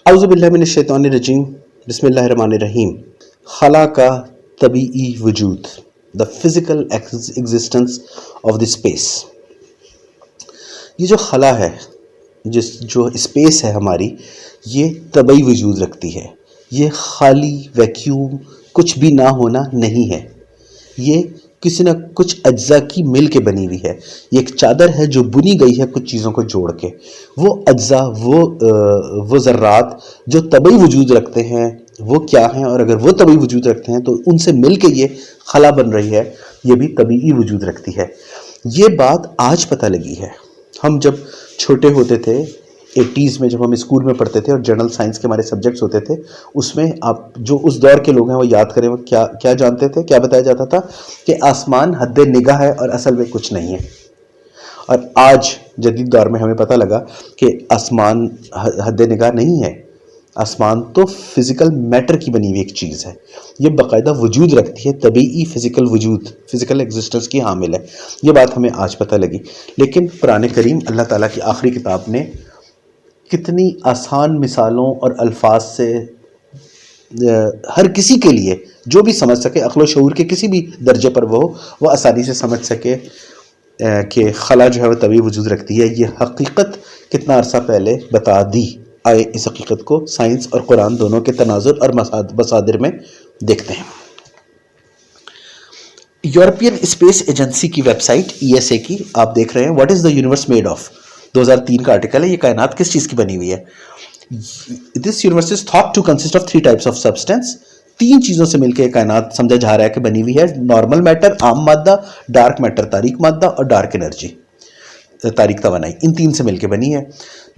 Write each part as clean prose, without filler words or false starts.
اعوذ باللہ من الشیطان الرجیم بسم اللہ الرحمن الرحیم. خلا کا طبیعی وجود, the physical existence of the space. یہ جو خلا ہے, جو اسپیس ہے ہماری, یہ طبعی وجود رکھتی ہے. یہ خالی ویکیوم کچھ بھی نہ ہونا نہیں ہے. یہ کسی نہ کچھ اجزاء کی مل کے بنی ہوئی ہے. یہ ایک چادر ہے جو بنی گئی ہے کچھ چیزوں کو جوڑ کے. وہ اجزاء, وہ ذرات جو طبعی وجود رکھتے ہیں وہ کیا ہیں, اور اگر وہ طبعی وجود رکھتے ہیں تو ان سے مل کے یہ خلا بن رہی ہے, یہ بھی طبعی وجود رکھتی ہے. یہ بات آج پتہ لگی ہے. ہم جب چھوٹے ہوتے تھے 80s میں, جب ہم اسکول میں پڑھتے تھے اور جنرل سائنس کے ہمارے سبجیکٹس ہوتے تھے, اس میں آپ جو اس دور کے لوگ ہیں وہ یاد کریں, وہ کیا جانتے تھے, کیا بتایا جاتا تھا کہ آسمان حد نگاہ ہے اور اصل میں کچھ نہیں ہے. اور آج جدید دور میں ہمیں پتہ لگا کہ آسمان حد نگاہ نہیں ہے. آسمان تو فزیکل میٹر کی بنی ہوئی ایک چیز ہے. یہ باقاعدہ وجود رکھتی ہے, طبیعی فزیکل وجود, فزیکل ایگزسٹنس کی حامل ہے. یہ بات ہمیں آج پتہ لگی. لیکن قرآن کریم اللہ تعالیٰ کی آخری کتاب نے کتنی آسان مثالوں اور الفاظ سے ہر کسی کے لیے, جو بھی سمجھ سکے, عقل و شعور کے کسی بھی درجے پر وہ آسانی سے سمجھ سکے کہ خلا جو ہے وہ طبعی وجود رکھتی ہے. یہ حقیقت کتنا عرصہ پہلے بتا دی. آئے اس حقیقت کو سائنس اور قرآن دونوں کے تناظر اور مصادر میں دیکھتے ہیں. یورپین اسپیس ایجنسی کی ویب سائٹ ESA کی آپ دیکھ رہے ہیں, what is the universe made of, 2003 کا آرٹیکل ہے. یہ کائنات کس چیز کی بنی ہوئی ہے؟ This universe is thought to consist of 3 types of substance. 3 چیزوں سے مل کے کائنات سمجھا جا رہا ہے کہ بنی ہوئی ہے. نارمل میٹر, عام مادہ, ڈارک میٹر, تاریک مادہ, اور ڈارک انرجی, تاریک توانائی. ان 3 سے مل کے بنی ہے.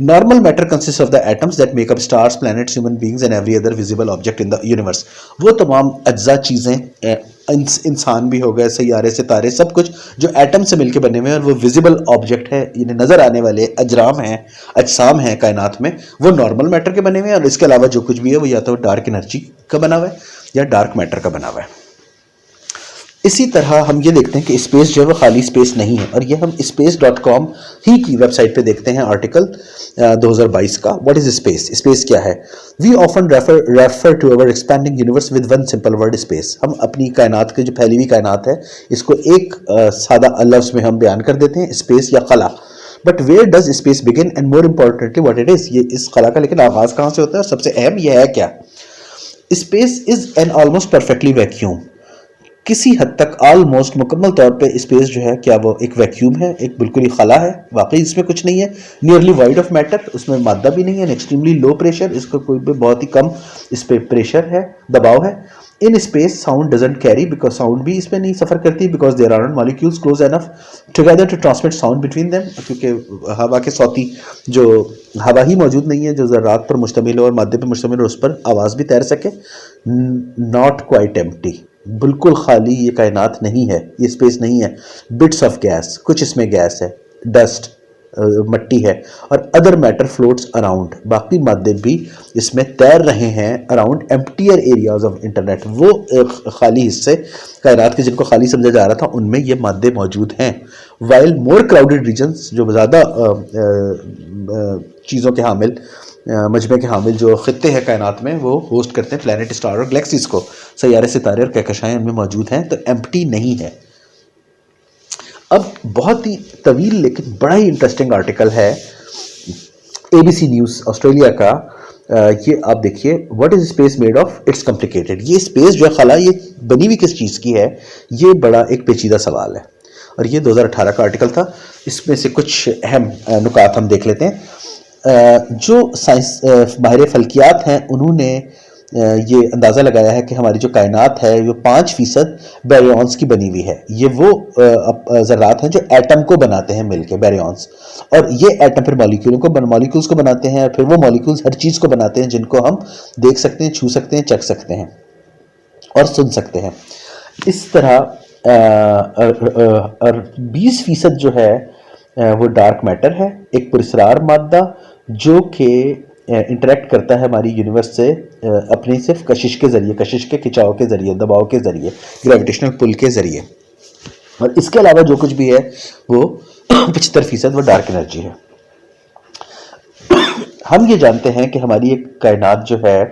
Normal matter consist of the atoms that make up stars, planets, human beings and every other visible object in the universe. وہ تمام اجزاء, چیزیں, انسان بھی ہو گئے, سیارے, ستارے, سب کچھ جو ایٹم سے مل کے بنے ہوئے ہیں, اور وہ ویزیبل آبجیکٹ ہے, یعنی نظر آنے والے اجرام ہیں, اجسام ہیں کائنات میں, وہ نارمل میٹر کے بنے ہوئے ہیں. اور اس کے علاوہ جو کچھ بھی ہے وہ یا تو ڈارک انرجی کا بنا ہوا ہے یا ڈارک میٹر کا بنا ہوا ہے. اسی طرح ہم یہ دیکھتے ہیں کہ اسپیس جو ہے وہ خالی اسپیس نہیں ہے, اور یہ ہم space.com ہی کی ویب سائٹ پہ دیکھتے ہیں آرٹیکل 2022 کا. What is space? اسپیس کیا ہے؟ We often refer to our expanding universe with one simple word space. ہم اپنی کائنات کی جو پھیلی ہوئی کائنات ہے اس کو ایک سادہ لفظ میں ہم بیان کر دیتے ہیں, اسپیس یا خلا. But where does space begin and more importantly what it is. یہ اس خلا کا لیکن آغاز کہاں سے ہوتا ہے, اور سب سے اہم یہ ہے کیا؟ Space is an almost perfectly vacuum. کسی حد تک آلموسٹ مکمل طور پہ اسپیس جو ہے کیا وہ ایک ویکیوم ہے, ایک بالکل ہی خلا ہے. واقعی اس میں کچھ نہیں ہے. نیئرلی وائڈ آف میٹر, اس میں مادہ بھی نہیں ہے. ایکسٹریملی لو پریشر, اس کا کوئی بھی بہت ہی کم اس پہ پریشر ہے, دباؤ ہے. In space sound doesn't carry, because sound بھی اس میں نہیں سفر کرتی, because there are not molecules close enough together to transmit sound between them. کیونکہ ہوا کے صوتی جو ہوا ہی موجود نہیں ہے جو ذرات پر مشتمل ہو اور مادے پر مشتمل ہو, اس پر آواز بھی تیر سکے. ناٹ کوائٹ ایمپٹی, بالکل خالی یہ کائنات نہیں ہے, یہ اسپیس نہیں ہے. بٹس آف گیس, کچھ اس میں گیس ہے, ڈسٹ, مٹی ہے, اور ادر میٹر فلوٹس اراؤنڈ, باقی مادے بھی اس میں تیر رہے ہیں اراؤنڈ ایمپٹیئر ایریاز آف انٹرنیٹ. وہ خالی حصے کائنات کے جن کو خالی سمجھا جا رہا تھا ان میں یہ مادے موجود ہیں. وائل مور کراؤڈڈ ریجنز, جو زیادہ چیزوں کے حامل, مجمع کے حامل جو خطے ہیں کائنات میں, وہ ہوسٹ کرتے ہیں پلانٹ, اسٹار اور گلیکسیز کو, سیارے, ستارے اور کہکشائیں ان میں موجود ہیں. تو ایمپٹی نہیں ہے. اب بہت ہی طویل لیکن بڑا ہی انٹرسٹنگ آرٹیکل ہے ABC نیوز آسٹریلیا کا. یہ آپ دیکھیے, what is space made of, it's complicated. یہ اسپیس جو ہے خلا, یہ بنی ہوئی کس چیز کی ہے, یہ بڑا ایک پیچیدہ سوال ہے. اور یہ 2018 کا آرٹیکل تھا. اس میں سے کچھ اہم نکات ہم دیکھ لیتے ہیں. جو سائنس ماہر فلکیات ہیں انہوں نے یہ اندازہ لگایا ہے کہ ہماری جو کائنات ہے وہ 5% بیریونس کی بنی ہوئی ہے. یہ وہ ذرات ہیں جو ایٹم کو بناتے ہیں مل کے, بیریونس, اور یہ ایٹم پھر مالیکولز کو بناتے ہیں, اور پھر وہ مالیکولز ہر چیز کو بناتے ہیں جن کو ہم دیکھ سکتے ہیں, چھو سکتے ہیں, چکھ سکتے ہیں اور سن سکتے ہیں. اس طرح 20% جو ہے وہ ڈارک میٹر ہے, ایک پراسرار مادہ جو کہ انٹریکٹ کرتا ہے ہماری یونیورس سے اپنی صرف کشش کے ذریعے, کشش کے کھچاؤ کے ذریعے, دباؤ کے ذریعے, گریویٹیشنل پل کے ذریعے. اور اس کے علاوہ جو کچھ بھی ہے وہ 75% وہ ڈارک انرجی ہے. ہم یہ جانتے ہیں کہ ہماری ایک کائنات جو ہے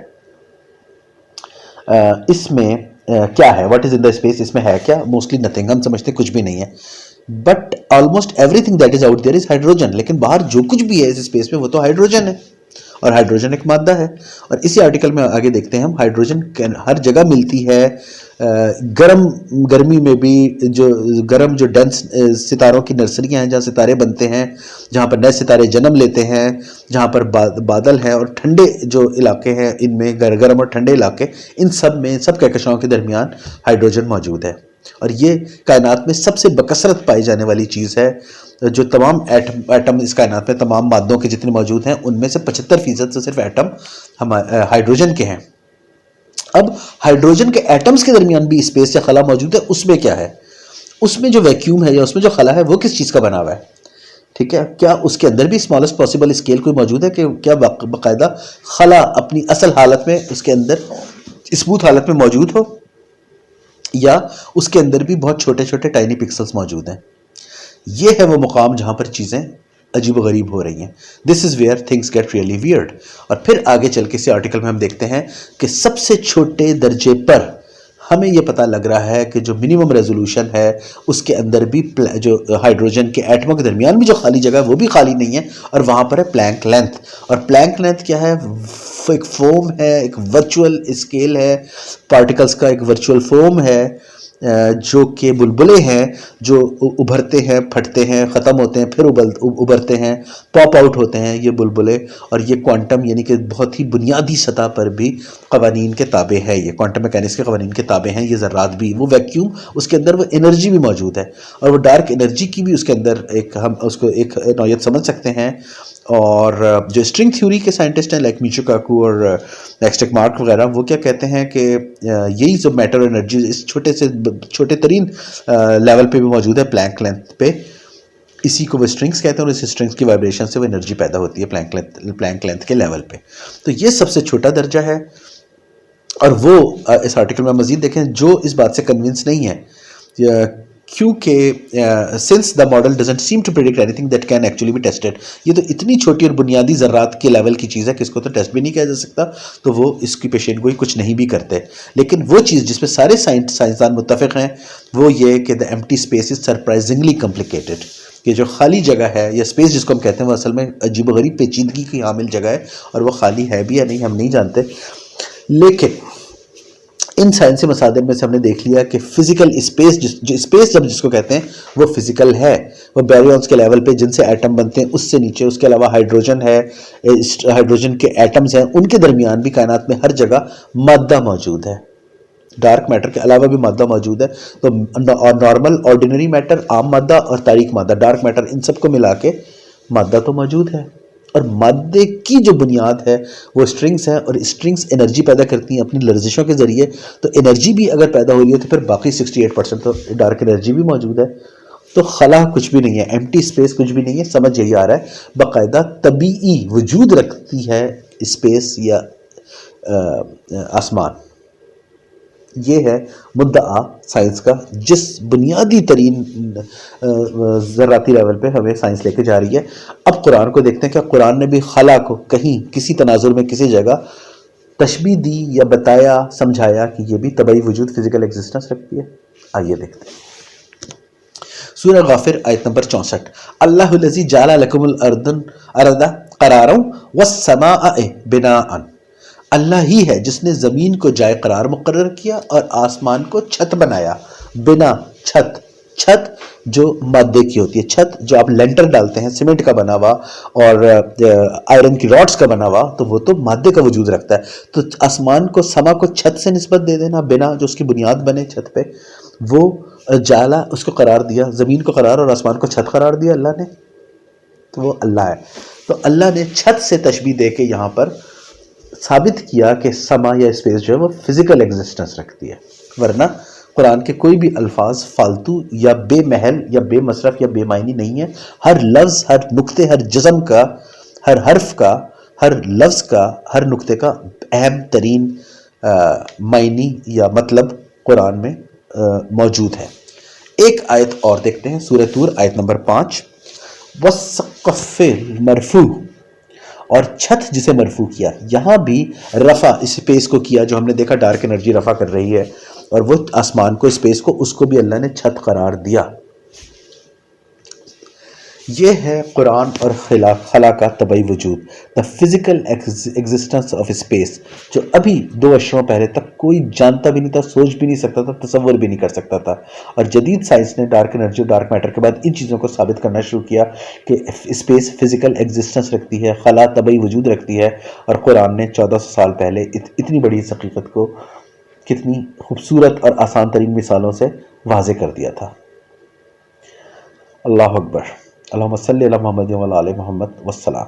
اس میں کیا ہے, what is in the space, اس میں ہے کیا؟ موسٹلی نتھنگ, ہم سمجھتے کچھ بھی نہیں ہے. But almost every thing that is out there is hydrogen. لیکن باہر جو کچھ بھی ہے اس اسپیس میں وہ تو ہائیڈروجن ہے, اور ہائیڈروجن ایک مادہ ہے. اور اسی آرٹیکل میں آگے دیکھتے ہیں ہم, ہائیڈروجن ہر جگہ ملتی ہے, گرمی میں بھی, جو ڈینس ستاروں کی نرسریاں ہیں جہاں ستارے بنتے ہیں, جہاں پر نئے ستارے جنم لیتے ہیں, جہاں پر بادل ہیں, اور ٹھنڈے جو علاقے ہیں ان میں, گرم اور ٹھنڈے علاقے, ان سب میں, سب کہکشاؤں کے درمیان ہائیڈروجن موجود ہے. اور یہ کائنات میں سب سے بکثرت پائی جانے والی چیز ہے. جو تمام ایٹم اس کائنات میں تمام مادوں کے جتنے موجود ہیں ان میں سے 75% سے صرف ایٹم ہائیڈروجن کے ہیں. اب ہائیڈروجن کے ایٹمز کے درمیان بھی اسپیس یا خلا موجود ہے. اس میں کیا ہے؟ اس میں جو ویکیوم ہے یا اس میں جو خلا ہے وہ کس چیز کا بنا ہوا ہے؟ ٹھیک ہے, کیا اس کے اندر بھی اسمالسٹ پاسبل اسکیل کوئی موجود ہے, کہ کیا باقاعدہ خلا اپنی اصل حالت میں اس کے اندر اسموتھ حالت میں موجود ہو, یا اس کے اندر بھی بہت چھوٹے چھوٹے ٹائنی پکسلز موجود ہیں؟ یہ ہے وہ مقام جہاں پر چیزیں عجیب و غریب ہو رہی ہیں. This is where things get really weird. اور پھر آگے چل کے اسی آرٹیکل میں ہم دیکھتے ہیں کہ سب سے چھوٹے درجے پر ہمیں یہ پتہ لگ رہا ہے کہ جو منیمم ریزولوشن ہے اس کے اندر بھی جو ہائیڈروجن کے ایٹموں کے درمیان بھی جو خالی جگہ ہے وہ بھی خالی نہیں ہے, اور وہاں پر ہے پلانک لینتھ. اور پلانک لینتھ کیا ہے؟ ایک فوم ہے, ایک ورچوئل اسکیل ہے, پارٹیکلز کا ایک ورچوئل فوم ہے, جو کہ بلبلے ہیں جو ابھرتے ہیں, پھٹتے ہیں, ختم ہوتے ہیں, پھر ابھرتے ہیں, پاپ آؤٹ ہوتے ہیں یہ بلبلے. اور یہ کوانٹم یعنی کہ بہت ہی بنیادی سطح پر بھی قوانین کے تابع ہے, یہ کوانٹم میکینکس کے قوانین کے تابع ہیں یہ ذرات بھی. وہ ویکیوم, اس کے اندر وہ انرجی بھی موجود ہے, اور وہ ڈارک انرجی کی بھی اس کے اندر ایک, ہم اس کو ایک نوعیت سمجھ سکتے ہیں. اور جو اسٹرنگ تھیوری کے سائنٹسٹ ہیں لائک میچو کاکو اور نیکسٹک مارک وغیرہ, وہ کیا کہتے ہیں کہ یہی جو میٹر انرجی اس چھوٹے ترین لیول پہ بھی موجود ہے, پلانک لینتھ پہ, اسی کو وہ اسٹرنگس کہتے ہیں, اور اس اسٹرنگس کی وائبریشن سے وہ انرجی پیدا ہوتی ہے پلانک لینتھ کے لیول پہ. تو یہ سب سے چھوٹا درجہ ہے. اور وہ اس آرٹیکل میں مزید دیکھیں جو اس بات سے کنونس نہیں ہے, کیونکہ since the model doesn't seem to predict anything that can actually be tested. یہ تو اتنی چھوٹی اور بنیادی ذرات کے لیول کی چیز ہے کہ اس کو تو ٹیسٹ بھی نہیں کیا جا سکتا, تو وہ اس کی پیشین گوئی کچھ نہیں بھی کرتے. لیکن وہ چیز جس میں سارے سائنسدان متفق ہیں وہ یہ کہ the empty space is surprisingly complicated. کہ جو خالی جگہ ہے یا اسپیس جس کو ہم کہتے ہیں وہ اصل میں عجیب و غریب پیچیدگی کی حامل جگہ ہے, اور وہ خالی ہے بھی یا نہیں ہم نہیں جانتے. لیکن ان سائنسی مصادر میں سے ہم نے دیکھ لیا کہ فزیکل اسپیس, جو اسپیس جس کو کہتے ہیں وہ فزیکل ہے, وہ بیریونز کے لیول پہ جن سے ایٹم بنتے ہیں اس سے نیچے. اس کے علاوہ ہائیڈروجن ہے, ہائیڈروجن کے ایٹمز ہیں, ان کے درمیان بھی کائنات میں ہر جگہ مادہ موجود ہے. ڈارک میٹر کے علاوہ بھی مادہ موجود ہے. تو نارمل آرڈینری میٹر, عام مادہ, اور تاریک مادہ, ڈارک میٹر, ان سب کو ملا کے مادہ تو موجود ہے. اور مادے کی جو بنیاد ہے وہ اسٹرنگس ہے, اور اسٹرنگس انرجی پیدا کرتی ہیں اپنی لرزشوں کے ذریعے. تو انرجی بھی اگر پیدا ہو رہی ہے تو پھر باقی 68% تو ڈارک انرجی بھی موجود ہے. تو خلا کچھ بھی نہیں ہے, ایمٹی اسپیس کچھ بھی نہیں ہے. سمجھ یہی آ رہا ہے, باقاعدہ طبیعی وجود رکھتی ہے اسپیس یا آسمان. یہ ہے مدعا سائنس کا, جس بنیادی ترین ذراتی لیول پہ ہمیں سائنس لے کے جا رہی ہے. اب قرآن کو دیکھتے ہیں کہ قرآن نے بھی خلا کو کہیں کسی تناظر میں کسی جگہ تشبیہ دی یا بتایا, سمجھایا کہ یہ بھی طبعی وجود, فزیکل ایگزسٹنس رکھتی ہے. آئیے دیکھتے ہیں سورہ غافر آیت نمبر 64. اللہ الذی جعل لکم الارض قرارا والسماء بناء. اللہ ہی ہے جس نے زمین کو جائے قرار مقرر کیا اور آسمان کو چھت بنایا. بنا, چھت, چھت جو مادے کی ہوتی ہے, چھت جو آپ لینٹر ڈالتے ہیں سیمنٹ کا بنا ہوا اور آئرن کی راڈز کا بنا ہوا, تو وہ تو مادے کا وجود رکھتا ہے. تو آسمان کو, سما کو چھت سے نسبت دے دینا, بنا جو اس کی بنیاد بنے چھت پہ, وہ جالا اس کو قرار دیا, زمین کو قرار اور آسمان کو چھت قرار دیا اللہ نے. تو وہ اللہ ہے. تو اللہ نے چھت سے تشبیہ دے کے یہاں پر ثابت کیا کہ سما یا اسپیس جو ہے وہ فزیکل ایگزسٹنس رکھتی ہے. ورنہ قرآن کے کوئی بھی الفاظ فالتو یا بے محل یا بے مصرف یا بے معنی نہیں ہے. ہر لفظ, ہر نقطے, ہر جزم کا, ہر حرف کا, ہر لفظ کا, ہر نقطے کا اہم ترین معنی یا مطلب قرآن میں موجود ہے. ایک آیت اور دیکھتے ہیں, سورہ طور آیت نمبر 5. وَالسَّقْفِ الْمَرْفُوعِ. اور چھت جسے مرفوع کیا. یہاں بھی رفع اسپیس کو کیا، جو ہم نے دیکھا ڈارک انرجی رفع کر رہی ہے، اور وہ آسمان کو، اسپیس کو، اس کو بھی اللہ نے چھت قرار دیا. یہ ہے قرآن اور خلا کا طبعی وجود، the physical existence of space, جو ابھی 2 اشروں پہلے تک کوئی جانتا بھی نہیں تھا، سوچ بھی نہیں سکتا تھا، تصور بھی نہیں کر سکتا تھا. اور جدید سائنس نے ڈارک انرجی اور ڈارک میٹر کے بعد ان چیزوں کو ثابت کرنا شروع کیا کہ اسپیس فزیکل ایگزسٹنس رکھتی ہے، خلا طبعی وجود رکھتی ہے. اور قرآن نے 1400 سال پہلے اتنی بڑی اس حقیقت کو کتنی خوبصورت اور آسان ترین مثالوں سے واضح کر دیا تھا. اللہ اکبر. اللہم صلی علی محمد و علی آل محمد والسلام.